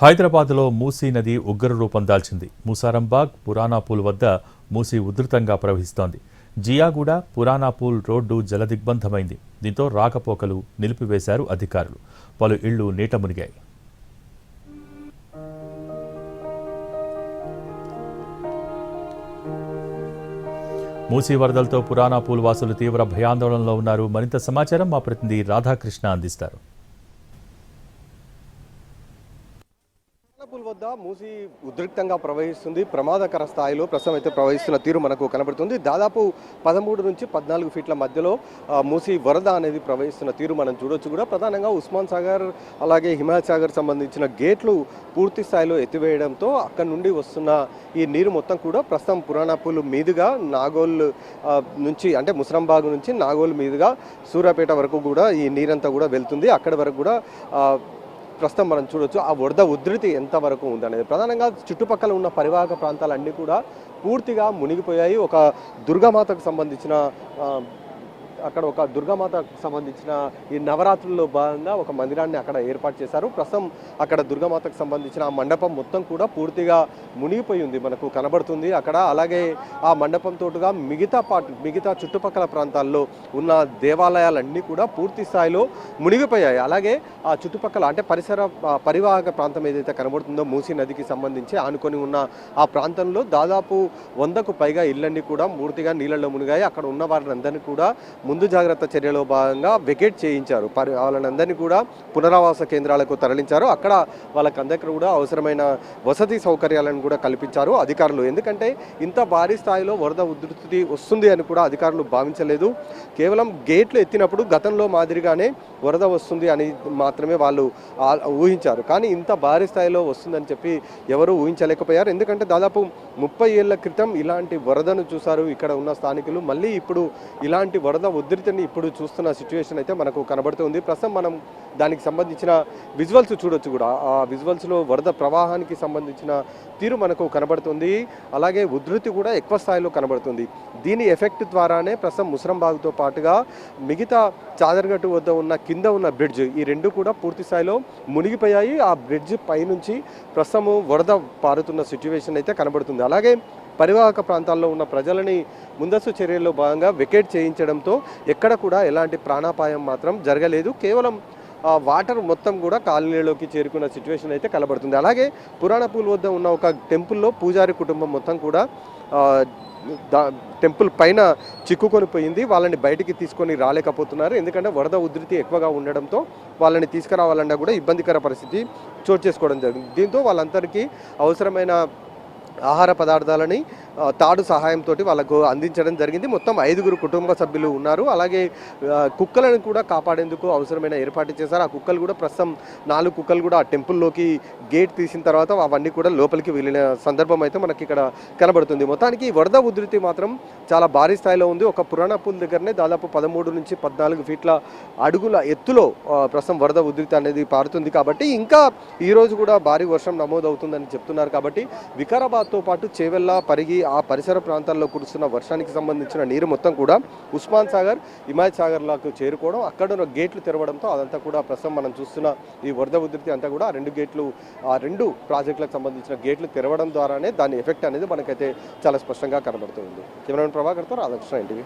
హైదరాబాద్లో మూసీ నది ఉగ్ర రూపం దాల్చింది. ముసారంబాగ్, పురానాపూల్ వద్ద మూసీ ఉధృతంగా ప్రవహిస్తోంది. జియాగూడ, పురానాపూల్ రోడ్డు జలదిగ్బంధమైంది. దీంతో రాకపోకలు నిలిపివేశారు అధికారులు. పలు ఇళ్లు నీట మునిగాయి. మూసీ వరదలతో పురానాపూల్ వాసులు తీవ్ర భయాందోళనలో ఉన్నారు. మరింత సమాచారం మా ప్రతినిధి రాధాకృష్ణ అందిస్తారు. వద్ద మూసీ ఉద్రిక్తంగా ప్రవహిస్తుంది. ప్రమాదకర స్థాయిలో ప్రస్తుతం అయితే ప్రవహిస్తున్న తీరు మనకు కనబడుతుంది. దాదాపు 13 నుంచి 14 ఫీట్ల మధ్యలో మూసీ వరద అనేది ప్రవహిస్తున్న తీరు మనం చూడొచ్చు. కూడా ప్రధానంగా ఉస్మాన్ సాగర్ అలాగే హిమాయత్ సాగర్ సంబంధించిన గేట్లు పూర్తి స్థాయిలో ఎత్తివేయడంతో అక్కడి నుండి వస్తున్న ఈ నీరు మొత్తం కూడా ప్రస్తుతం పురానాపూల్ మీదుగా నాగోల్ నుంచి అంటే ముసరంబాగ్ నుంచి నాగోల్ మీదుగా సూర్యాపేట వరకు కూడా ఈ నీరంతా కూడా వెళ్తుంది. అక్కడి వరకు కూడా ప్రస్తుతం మనం చూడొచ్చు ఆ వరద ఉధృతి ఎంతవరకు ఉందనేది. ప్రధానంగా చుట్టుపక్కల ఉన్న పరివాహక ప్రాంతాలన్నీ కూడా పూర్తిగా మునిగిపోయాయి. ఒక దుర్గామాతకు సంబంధించిన అక్కడ ఒక దుర్గామాతకు సంబంధించిన ఈ నవరాత్రుల్లో భాగంగా ఒక మందిరాన్ని అక్కడ ఏర్పాటు చేశారు. ప్రస్తుతం అక్కడ దుర్గామాతకు సంబంధించిన ఆ మండపం మొత్తం కూడా పూర్తిగా మునిగిపోయి ఉంది మనకు కనబడుతుంది అక్కడ. అలాగే ఆ మండపం తోటుగా మిగతా చుట్టుపక్కల ప్రాంతాల్లో ఉన్న దేవాలయాలన్నీ కూడా పూర్తి స్థాయిలో మునిగిపోయాయి. అలాగే ఆ చుట్టుపక్కల అంటే పరివాహక ప్రాంతం ఏదైతే కనబడుతుందో మూసీ నదికి సంబంధించి ఆనుకొని ఉన్న ఆ ప్రాంతంలో దాదాపు 100కు పైగా ఇళ్ళన్నీ కూడా పూర్తిగా నీళ్ళల్లో మునిగాయి. అక్కడ ఉన్న వారిని కూడా ముందు జాగ్రత్త చర్యలో భాగంగా వెకేట్ చేయించారు. వాళ్ళందరినీ కూడా పునరావాస కేంద్రాలకు తరలించారు. అక్కడ వాళ్ళకందరికీ కూడా అవసరమైన వసతి సౌకర్యాలను కూడా కల్పించారు అధికారులు. ఎందుకంటే ఇంత భారీ స్థాయిలో వరద ఉధృతి వస్తుంది అని కూడా అధికారులు భావించలేదు. కేవలం గేట్లు ఎత్తినప్పుడు గతంలో మాదిరిగానే వరద వస్తుంది అని మాత్రమే వాళ్ళు ఊహించారు. కానీ ఇంత భారీ స్థాయిలో వస్తుందని చెప్పి ఎవరూ ఊహించలేకపోయారు. ఎందుకంటే దాదాపు 30 ఏళ్ల క్రితం ఇలాంటి వరదను చూశారు ఇక్కడ ఉన్న స్థానికులు. మళ్ళీ ఇప్పుడు ఇలాంటి వరద ఉధృతిని ఇప్పుడు చూస్తున్న సిచ్యువేషన్ అయితే మనకు కనబడుతుంది. ప్రస్తుతం మనం దానికి సంబంధించిన విజువల్స్ చూడొచ్చు. కూడా ఆ విజువల్స్లో వరద ప్రవాహానికి సంబంధించిన తీరు మనకు కనబడుతుంది. అలాగే ఉధృతి కూడా ఎక్కువ స్థాయిలో కనబడుతుంది. దీని ఎఫెక్ట్ ద్వారానే ప్రస్తుతం ముసరంబాగ్తో పాటుగా మిగతా చాదర్గట్టు వద్ద ఉన్న కింద ఉన్న బ్రిడ్జ్ ఈ రెండు కూడా పూర్తి స్థాయిలో మునిగిపోయాయి. ఆ బ్రిడ్జ్ పైనుంచి ప్రస్తుతం వరద పారుతున్న సిచ్యువేషన్ అయితే కనబడుతుంది. అలాగే పరివాహక ప్రాంతాల్లో ఉన్న ప్రజలని ముందస్తు చర్యల్లో భాగంగా వెకేట్ చేయించడంతో ఎక్కడ కూడా ఎలాంటి ప్రాణాపాయం మాత్రం జరగలేదు. కేవలం వాటర్ మొత్తం కూడా కాలనీలోకి చేరుకున్న సిచ్యువేషన్ అయితే కనబడుతుంది. అలాగే పురాణపూల్ వద్ద ఉన్న ఒక టెంపుల్లో పూజారి కుటుంబం మొత్తం కూడా టెంపుల్ పైన చిక్కుకొని పోయింది. వాళ్ళని బయటికి తీసుకొని రాలేకపోతున్నారు. ఎందుకంటే వరద ఉధృతి ఎక్కువగా ఉండడంతో వాళ్ళని తీసుకురావాలన్నా కూడా ఇబ్బందికర పరిస్థితి చోటు చేసుకోవడం జరిగింది. దీంతో వాళ్ళందరికీ అవసరమైన ఆహార పదార్థాలని తాడు సహాయంతో వాళ్ళకు అందించడం జరిగింది. మొత్తం 5గురు కుటుంబ సభ్యులు ఉన్నారు. అలాగే కుక్కలను కూడా కాపాడేందుకు అవసరమైన ఏర్పాటు చేశారు. ఆ కుక్కలు కూడా ప్రస్తుతం 4 కుక్కలు కూడా ఆ టెంపుల్లోకి గేట్ తీసిన తర్వాత అవన్నీ కూడా లోపలికి వెళ్ళిన సందర్భం అయితే మనకి ఇక్కడ కనబడుతుంది. మొత్తానికి వరద ఉధృతి మాత్రం చాలా భారీ స్థాయిలో ఉంది. ఒక పురాణపూల్ దగ్గరనే దాదాపు 13 నుంచి 14 ఫీట్ల అడుగుల ఎత్తులో ప్రస్తుతం వరద ఉధృతి అనేది పారుతుంది. కాబట్టి ఇంకా ఈరోజు కూడా భారీ వర్షం నమోదవుతుందని చెప్తున్నారు. కాబట్టి వికారాబాద్తో పాటు చేవెళ్ళ, పరిగి ఆ పరిసర ప్రాంతాల్లో కురుస్తున్న వర్షానికి సంబంధించిన నీరు మొత్తం కూడా ఉస్మాన్ సాగర్, హిమాయత్ సాగర్లకు చేరుకోవడం, అక్కడ గేట్లు తెరవడంతో అదంతా కూడా ప్రస్తుతం మనం చూస్తున్న ఈ వరద ఉధృతి అంతా కూడా ఆ రెండు ప్రాజెక్టులకు సంబంధించిన గేట్లు తెరవడం ద్వారానే దాని ఎఫెక్ట్ అనేది మనకైతే చాలా స్పష్టంగా కనబడుతుంది. కెమెరామెన్ ప్రభాకర్తో రాధాకృష్ణ, ఎన్టీవీ.